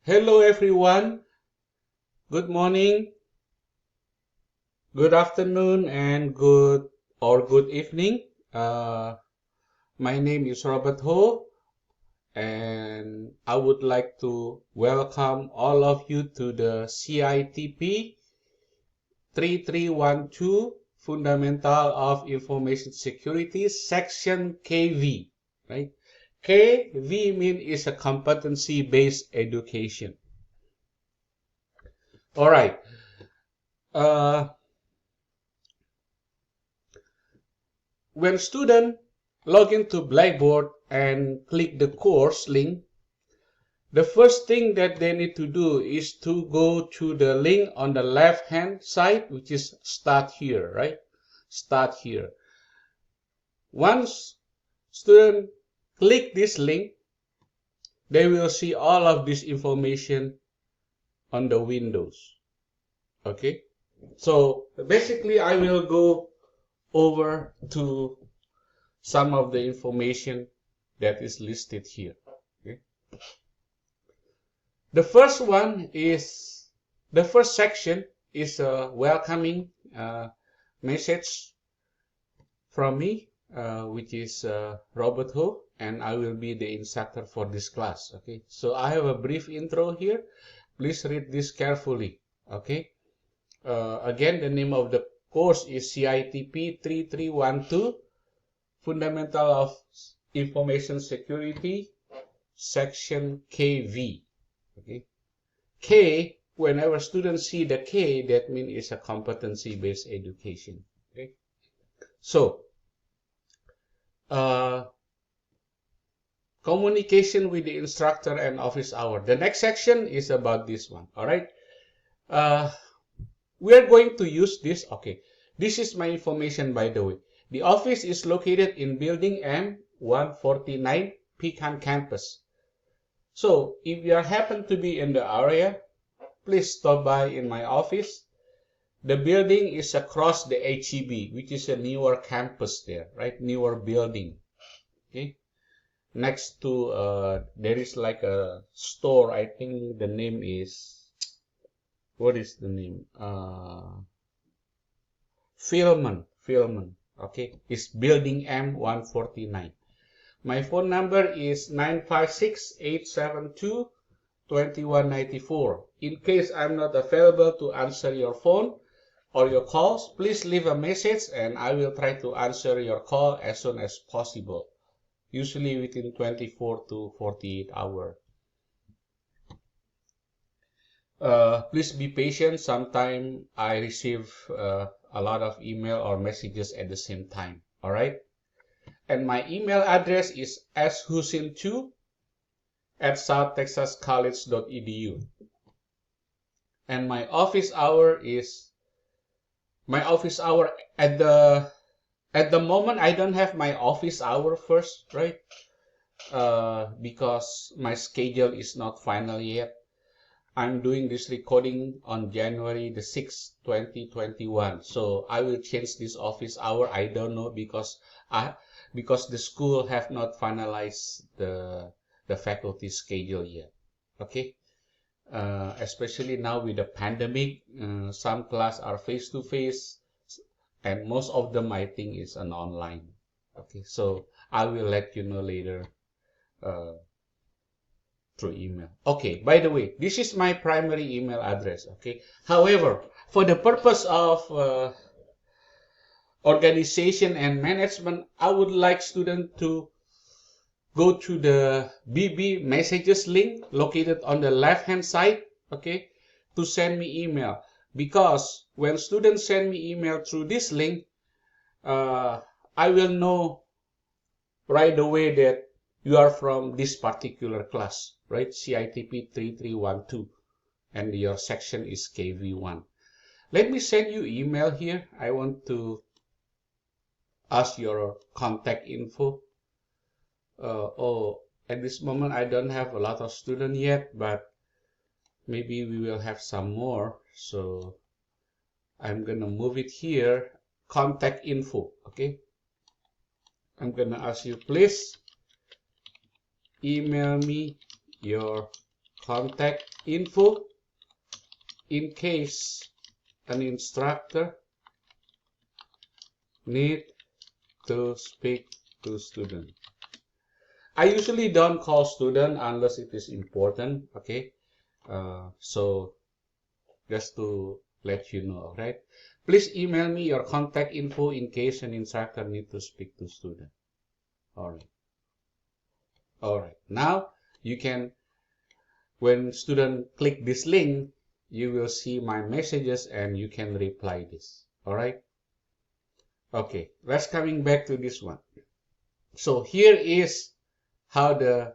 Hello everyone. Good morning, good afternoon, and good evening. My name is Robert Ho, and I would like to welcome all of you to the CITP 3312 Fundamental of Information Security Section KV. Right? KV means is a competency-based education. All right. When students log into Blackboard and click the course link, the first thing that they need to do is to go to the link on the left hand side, which is start here, right? Start here. Once students click this link, they will see all of this information on the windows. Okay? So basically I will go over to some of the information that is listed here. Okay? The first section is a welcoming message from me, which is Robert Ho, and I will be the instructor for this class. Okay, so I have a brief intro here. Please read this carefully. Okay, again, the name of the course is CITP 3312 Fundamental of Information Security Section KV. Okay, K, whenever students see the K, that means it's a competency-based education. Okay, so communication with the instructor and office hour. The next section is about this one. All right, we are going to use this. Okay, this is my information, by the way. The office is located in Building M 149 Pecan Campus. So if you happen to be in the area, please stop by in my office. The building is across the HEB, which is a newer campus there, right? Newer building. Okay. Next to there is like a store. I think the name is, what is the name? Filman. Okay, it's Building M 149. My phone number is 956-872-2194. In case I'm not available to answer your phone or your calls, please leave a message and I will try to answer your call as soon as possible, usually within 24 to 48 hours. Please be patient. Sometimes I receive a lot of email or messages at the same time. All right. And my email address is shusin2@southtexascollege.edu. And my office hour at the moment I don't have my office hour first, right? Because my schedule is not final yet. I'm doing this recording on January the 6th, 2021. So I will change this office hour. I don't know because the school have not finalized the faculty schedule yet. Okay, especially now with the pandemic, some class are face-to-face, and most of them I think is an online. Okay, so I will let you know later through email. Okay, by the way, this is my primary email address. Okay, however, for the purpose of organization and management, I would like students to go to the BB messages link located on the left hand side, okay, to send me email, because when students send me email through this link, I will know right away that you are from this particular class, right? CITP 3312, and your section is KV1. Let me send you email here. I want to ask your contact info. At this moment I don't have a lot of students yet, but maybe we will have some more. So I'm gonna move it here. Contact info. Okay, I'm gonna ask you, please email me your contact info in case an instructor need to speak to student. I usually don't call student unless it is important, okay? So just to let you know, right? Please email me your contact info in case an instructor need to speak to student. All right. All right. Now you can, when student click this link, you will see my messages and you can reply this. All right. Okay. Let's coming back to this one. So here is how the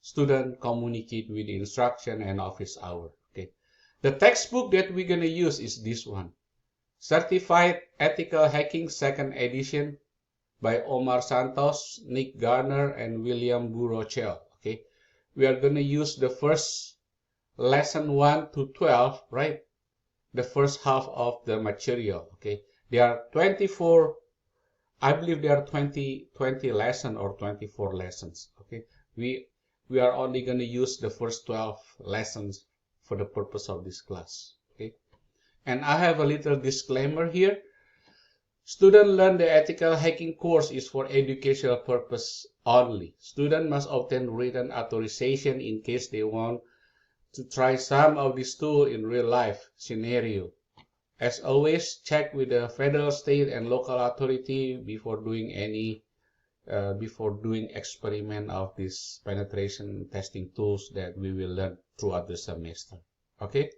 student communicate with the instruction and office hour. Okay. The textbook that we're going to use is this one. Certified Ethical Hacking 2nd edition by Omar Santos, Nick Garner, and William Burrochel. Okay. We are going to use the first lesson 1 to 12, right? The first half of the material. Okay. There are 24, I believe there are 20 lessons or 24 lessons. Okay. We are only going to use the first 12 lessons for the purpose of this class. Okay. And I have a little disclaimer here. Student learn the ethical hacking course is for educational purpose only. Student must obtain written authorization in case they want to try some of these tools in real life scenario. As always, check with the federal, state, and local authority before doing experiment of these penetration testing tools that we will learn throughout the semester. Okay.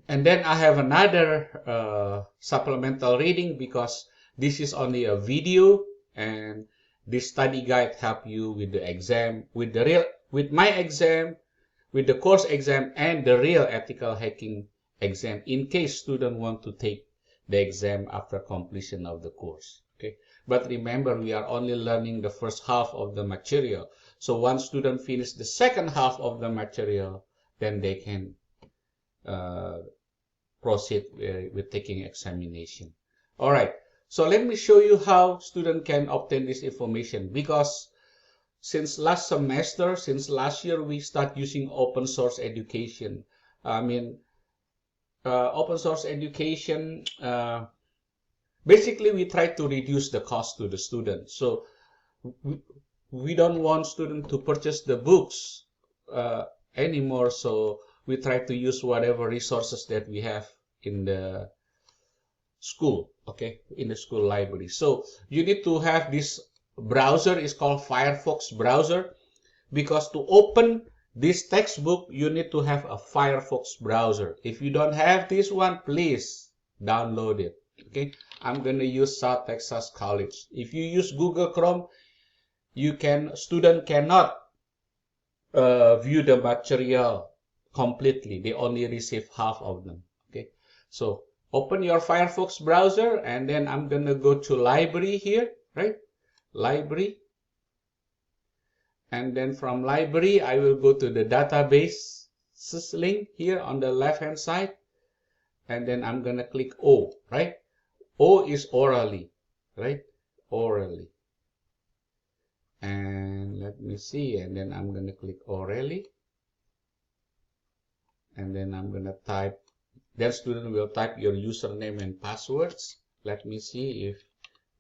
And then I have another supplemental reading because this is only a video, and this study guide help you with the exam, with my exam, with the course exam, and the real ethical hacking exam in case students want to take the exam after completion of the course. Okay, but remember, we are only learning the first half of the material. So once students finish the second half of the material, then they can proceed with taking examination. All right, so let me show you how students can obtain this information, because since last semester, since last year, we start using open source education. I mean, open source education, basically we try to reduce the cost to the student. So we don't want students to purchase the books anymore. So we try to use whatever resources that we have in the school, okay, in the school library. So you need to have this browser, is called Firefox browser, because to open this textbook, you need to have a Firefox browser. If you don't have this one, please download it. Okay, I'm going to use South Texas College. If you use Google Chrome, student cannot view the material completely. They only receive half of them. Okay, so open your Firefox browser, and then I'm going to go to library here, right? Library. And then from library, I will go to the database link here on the left hand side. And then I'm going to click O, right? O is orally, right? Orally. And let me see. And then I'm going to click orally. And then I'm going to type, then student will type your username and passwords. Let me see if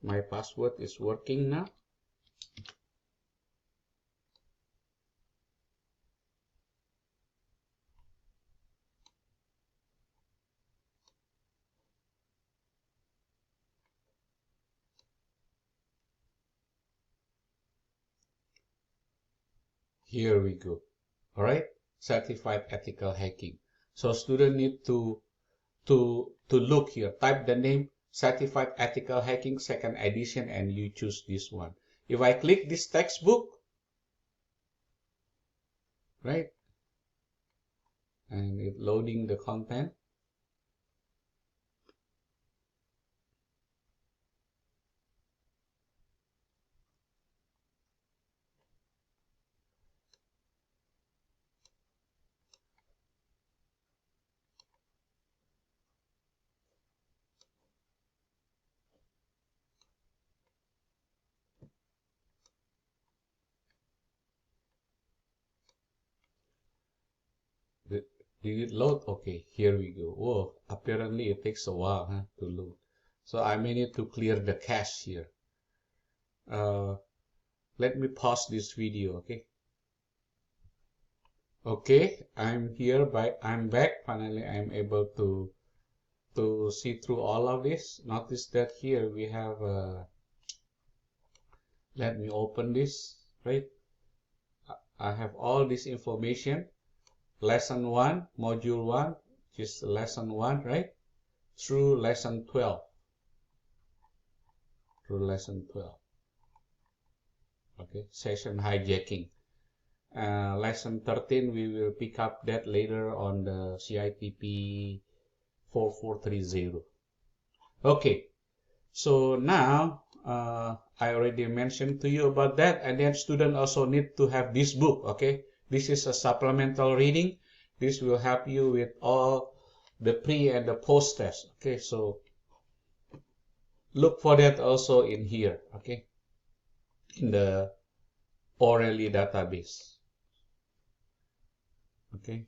my password is working now. Here we go. All right, certified ethical hacking. So student need to look here. Type the name Certified Ethical Hacking 2nd edition, and you choose this one. If I click this textbook, right, and it's loading the content. Did it load? Okay, here we go. Whoa, apparently it takes a while to load. So I may need to clear the cache here. Let me pause this video, okay? Okay, I'm here, I'm back. Finally, I'm able to see through all of this. Notice that here we have, let me open this, right? I have all this information. Lesson 1, Module 1, just Lesson 1, right? Through Lesson 12. Through Lesson 12. Okay, session hijacking. Lesson 13, we will pick up that later on the CITP 4430. Okay, so now I already mentioned to you about that, and then students also need to have this book, okay? This is a supplemental reading. This will help you with all the pre and the post test, okay? So look for that also in here, okay? In the Orally database, okay?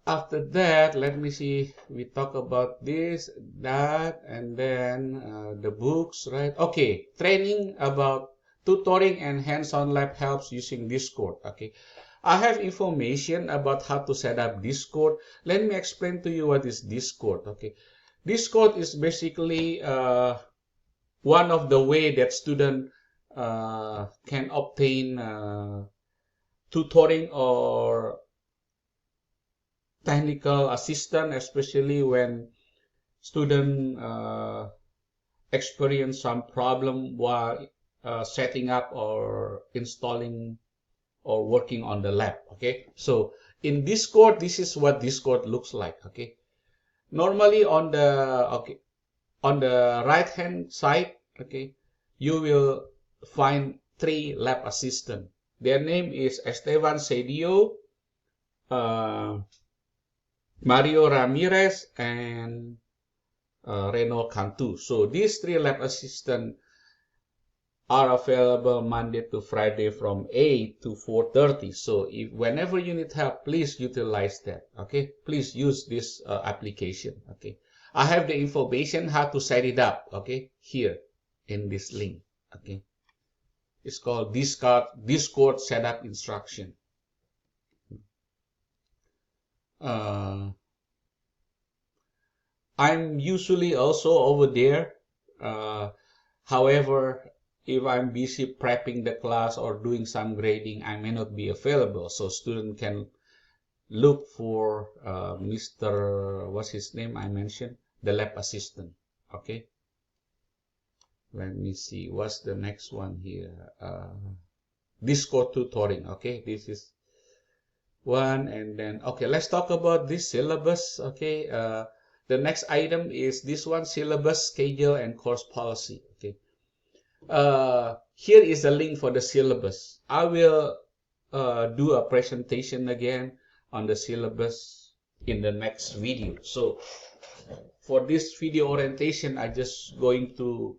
After that, let me see, we talk about this, that, and then the books, right? Okay, training about tutoring and hands-on lab helps using Discord, okay? I have information about how to set up Discord. Let me explain to you what is Discord, okay? Discord is basically one of the way that student can obtain tutoring or technical assistance, especially when student experience some problem while setting up or installing or working on the lab. Okay, so in Discord, this is what Discord looks like. Okay, normally on the right hand side, okay, you will find 3 lab assistants. Their name is Esteban Cedio, Mario Ramirez, and Reno Cantu. So these 3 lab assistants are available Monday to Friday from 8 to 4:30. So if whenever you need help, please utilize that. Okay, please use this application. Okay, I have the information how to set it up. Okay, here in this link. Okay, it's called Discord setup instruction. I'm usually also over there. However, if I'm busy prepping the class or doing some grading, I may not be available. So student can look for Mr. What's his name? I mentioned the lab assistant. Okay. Let me see. What's the next one here? Discord tutoring. Okay, this is one, and then okay. Let's talk about this syllabus. Okay. The next item is this one: syllabus, schedule, and course policy. Okay. Here is the link for the syllabus. I will do a presentation again on the syllabus in the next video. So for this video orientation, I just going to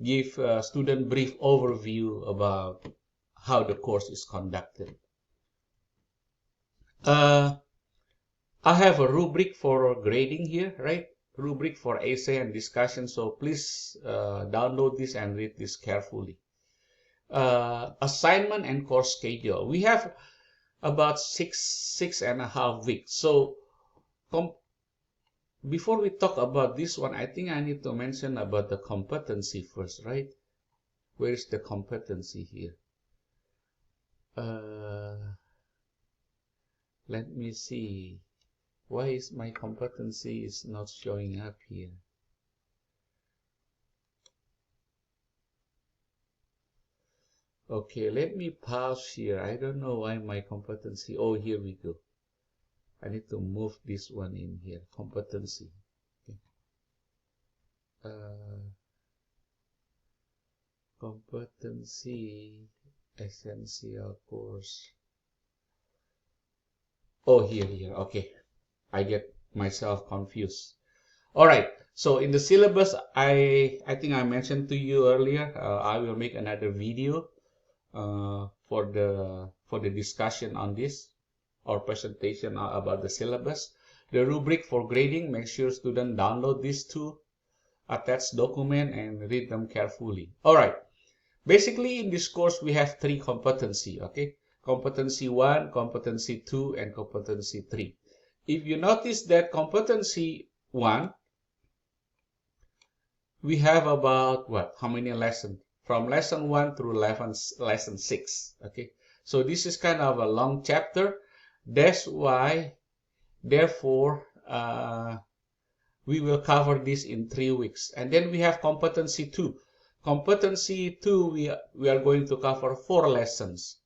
give a student brief overview about how the course is conducted. I have a rubric for grading here, right? Rubric for essay and discussion. So please download this and read this carefully. Assignment and course schedule. We have about six and a half weeks. So before we talk about this one, I think I need to mention about the competency first, right? Where is the competency here? Let me see. Why is my competency is not showing up here? Okay, let me pause here. I don't know why my competency. Oh, here we go. I need to move this one in here. Competency. Okay. Competency essential course. Oh, here. Okay. I get myself confused. All right. So in the syllabus, I think I mentioned to you earlier, I will make another video for the discussion on this or presentation about the syllabus. The rubric for grading, make sure students download these two attached document and read them carefully. All right. Basically, in this course, we have three competency, okay? Competency 1, competency 2, and competency 3. If you notice that competency 1, we have about, what, how many lessons? From lesson 1 through lesson 6, okay? So this is kind of a long chapter. That's why, therefore, we will cover this in 3 weeks. And then we have competency 2. Competency 2, we are going to cover 4 lessons.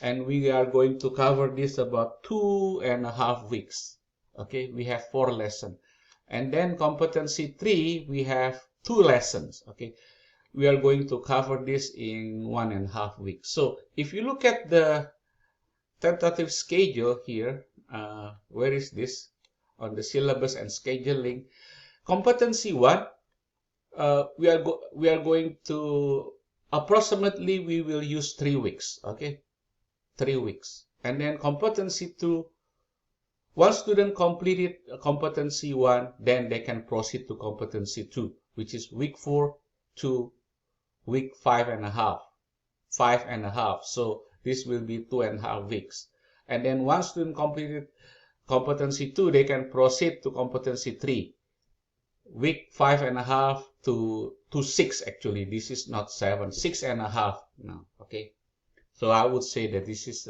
And we are going to cover this about 2.5 weeks. Okay, we have 4 lessons. And then competency 3, we have 2 lessons. Okay, we are going to cover this in 1.5 weeks. So if you look at the tentative schedule here, where is this? On the syllabus and scheduling. Competency 1, we are going to approximately we will use 3 weeks. Okay, 3 weeks. And then competency 2, once student completed competency 1, then they can proceed to competency 2, which is week 4 to week 5.5. 5.5. So this will be 2.5 weeks. And then once student completed competency 2, they can proceed to competency 3. Week 5.5 to 6 actually. This is not 7, 6.5 now. Okay. So I would say that this is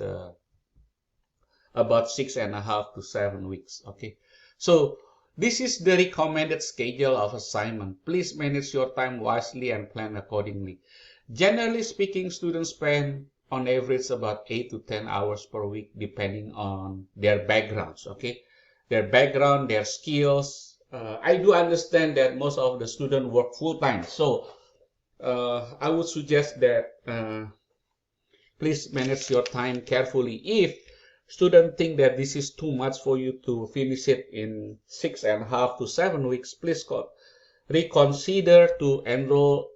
about 6.5 to 7 weeks. Okay. So this is the recommended schedule of assignment. Please manage your time wisely and plan accordingly. Generally speaking, students spend on average about 8 to 10 hours per week depending on their backgrounds. Okay. Their background, their skills. I do understand that most of the students work full-time. So I would suggest that please manage your time carefully. If students think that this is too much for you to finish it in 6.5 to 7 weeks, please reconsider to enroll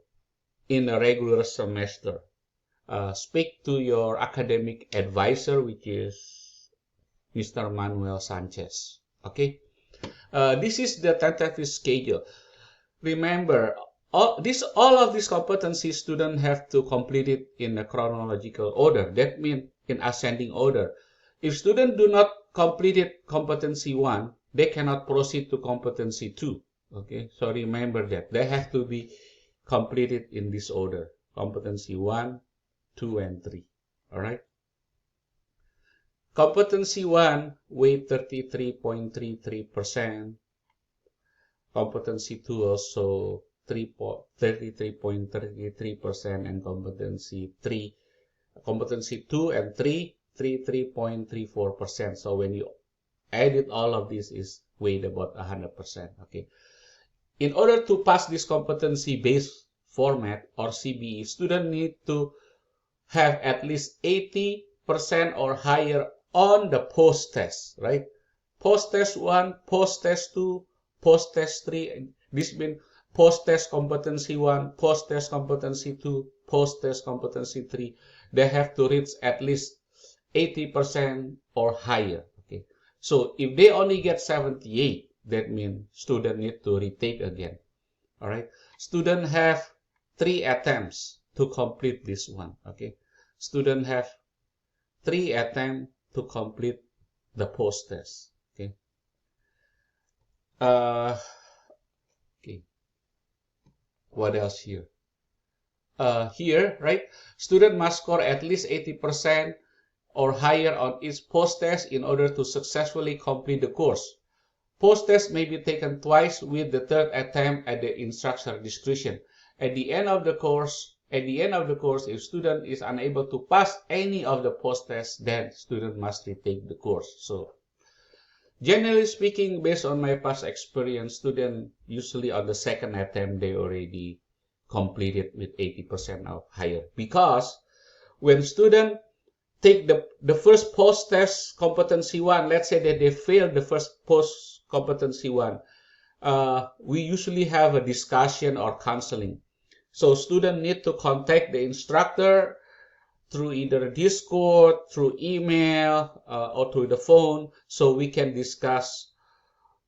in a regular semester. Speak to your academic advisor, which is Mr. Manuel Sanchez. Okay. This is the tentative schedule. Remember, all of these competencies students have to complete it in a chronological order. That means in ascending order. If students do not complete it competency 1, they cannot proceed to competency 2. Okay, so remember that they have to be completed in this order: competency 1, 2, and 3. All right. Competency 1, weight 33.33%. Competency 2 also 33.33%, and competency 2 and 3, 33.34%. So when you add all of this, is weighed about 100%. Okay. In order to pass this competency-based format or CBE, students need to have at least 80% or higher on the post-test, right? Post-test 1, post-test 2, post-test 3. This means post-test competency 1, post-test competency 2, post-test competency 3. They have to reach at least 80% or higher. Okay. So if they only get 78, that means student need to retake again. All right. Student have 3 attempts to complete this one. Okay. Student have 3 attempts to complete the post-test. Okay. Okay. What else here? Here, right? Student must score at least 80% or higher on each post-test in order to successfully complete the course. Post-test may be taken twice, with the third attempt at the instructor discretion. At the end of the course, if student is unable to pass any of the post-tests, then student must retake the course. So, generally speaking, based on my past experience, student usually on the second attempt they already completed with 80% or higher. Because when student take the first post-test competency 1, let's say that they failed the first post-competency 1, we usually have a discussion or counseling. So students need to contact the instructor through either Discord, through email, or through the phone, so we can discuss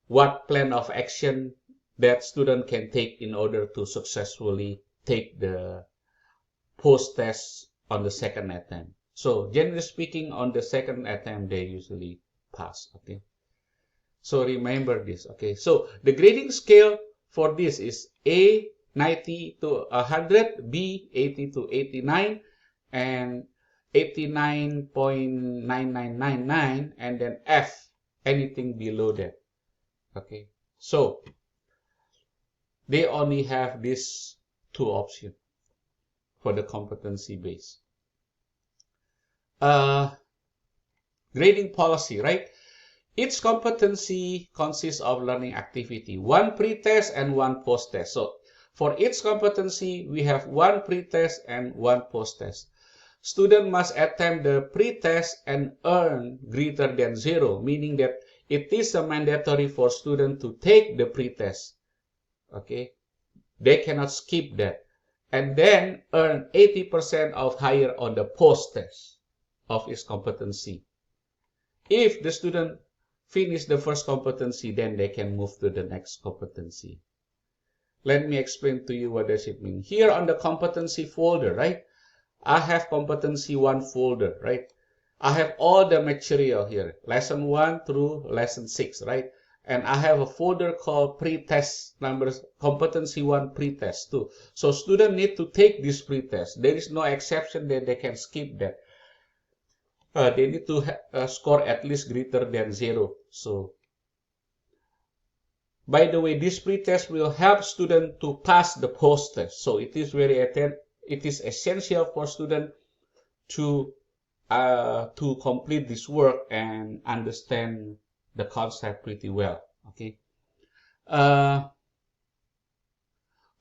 what plan of action that student can take in order to successfully take the post-test on the second attempt. So generally speaking, on the second attempt, they usually pass, okay? So remember this, okay? So the grading scale for this is A, 90 to 100, B, 80 to 89, and 89.9999, and then F, anything below that, okay? So they only have these two options for the competency base. Grading policy, right? Each competency consists of learning activity, one pre-test and one post-test. So for each competency, we have one pre-test and one post-test. Student must attempt the pre-test and earn greater than 0, meaning that it is mandatory for student to take the pre-test. Okay, they cannot skip that. And then earn 80% of higher on the post-test of his competency. If the student finish the first competency, then they can move to the next competency. Let me explain to you what does it mean. Here on the competency folder, right? I have competency 1 folder, right? I have all the material here, lesson 1 through lesson 6, right? And I have a folder called pre-test numbers, competency 1 pre-test too. So students need to take this pre-test. There is no exception that they can skip that. They need to score at least greater than 0. So, by the way, this pre-test will help students to pass the post-test. So it is essential for students to complete this work and understand the concept pretty well. Okay. On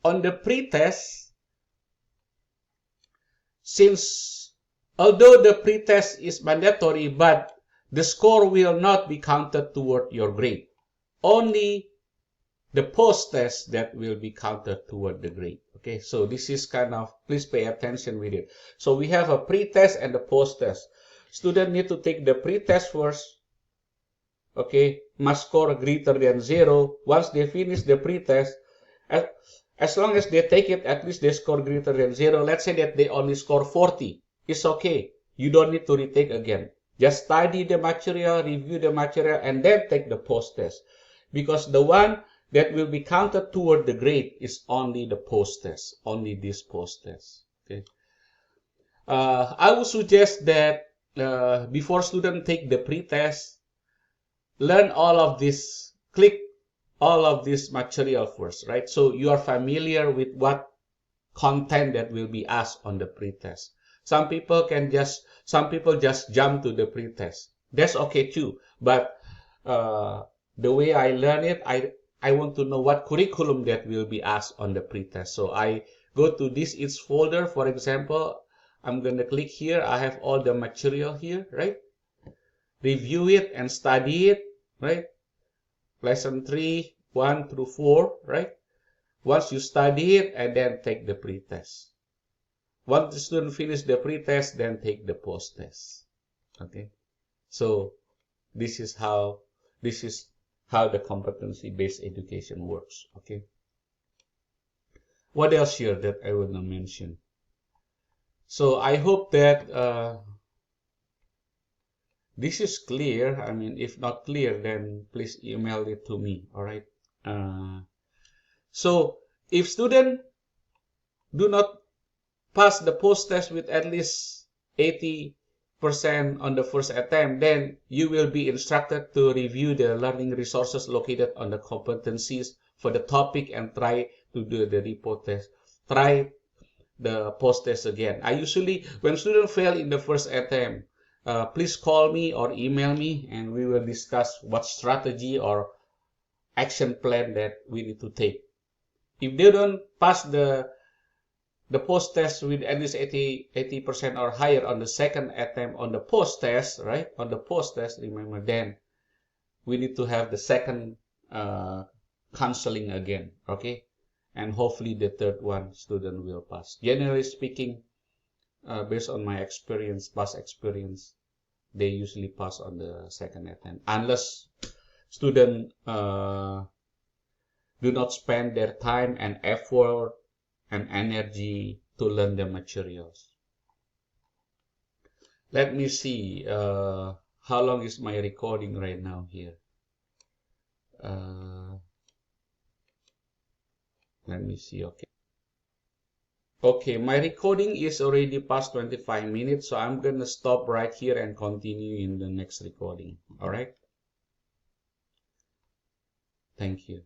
the pre-test, although the pre-test is mandatory, but the score will not be counted toward your grade. Only the post-test that will be counted toward the grade. Okay, so this is kind of, please pay attention with it. So we have a pre-test and a post-test. Students need to take the pre-test first. Okay, must score greater than 0. Once they finish the pre-test, as long as they take it, at least they score greater than 0. Let's say that they only score 40. It's okay. You don't need to retake again. Just study the material, review the material, and then take the post-test. Because the one that will be counted toward the grade is only the post-test, only this post-test. Okay. I would suggest that before students take the pre-test, learn all of this, click all of this material first, right? So you are familiar with what content that will be asked on the pre-test. Some people just jump to the pre-test. That's okay too. But the way I learn it, I want to know what curriculum that will be asked on the pre-test. So I go to this each folder. For example, I'm going to click here. I have all the material here, right? Review it and study it, right? Lesson 3, 1 through 4, right? Once you study it, and then take the pre-test. Once the student finish the pre-test, then take the post-test. Okay? So this is how the competency-based education works. Okay. What else here that I want to mention? So I hope that this is clear. I mean, if not clear, then please email it to me. All right. So if students do not pass the post-test with at least 80% on the first attempt, then you will be instructed to review the learning resources located on the competencies for the topic and try to do the report test. Try the post-test again. I usually, when students fail in the first attempt, please call me or email me and we will discuss what strategy or action plan that we need to take. If they don't pass the post-test with at least 80% or higher on the second attempt on the post-test, right? On the post-test, remember, then we need to have the second counseling again, okay? And hopefully the third one, student will pass. Generally speaking, based on my experience, past experience, they usually pass on the second attempt, unless students do not spend their time and effort and energy to learn the materials. Let me see how long is my recording right now here. Let me see. Okay, my recording is already past 25 minutes, so I'm gonna stop right here and continue in the next recording. All right. Thank you.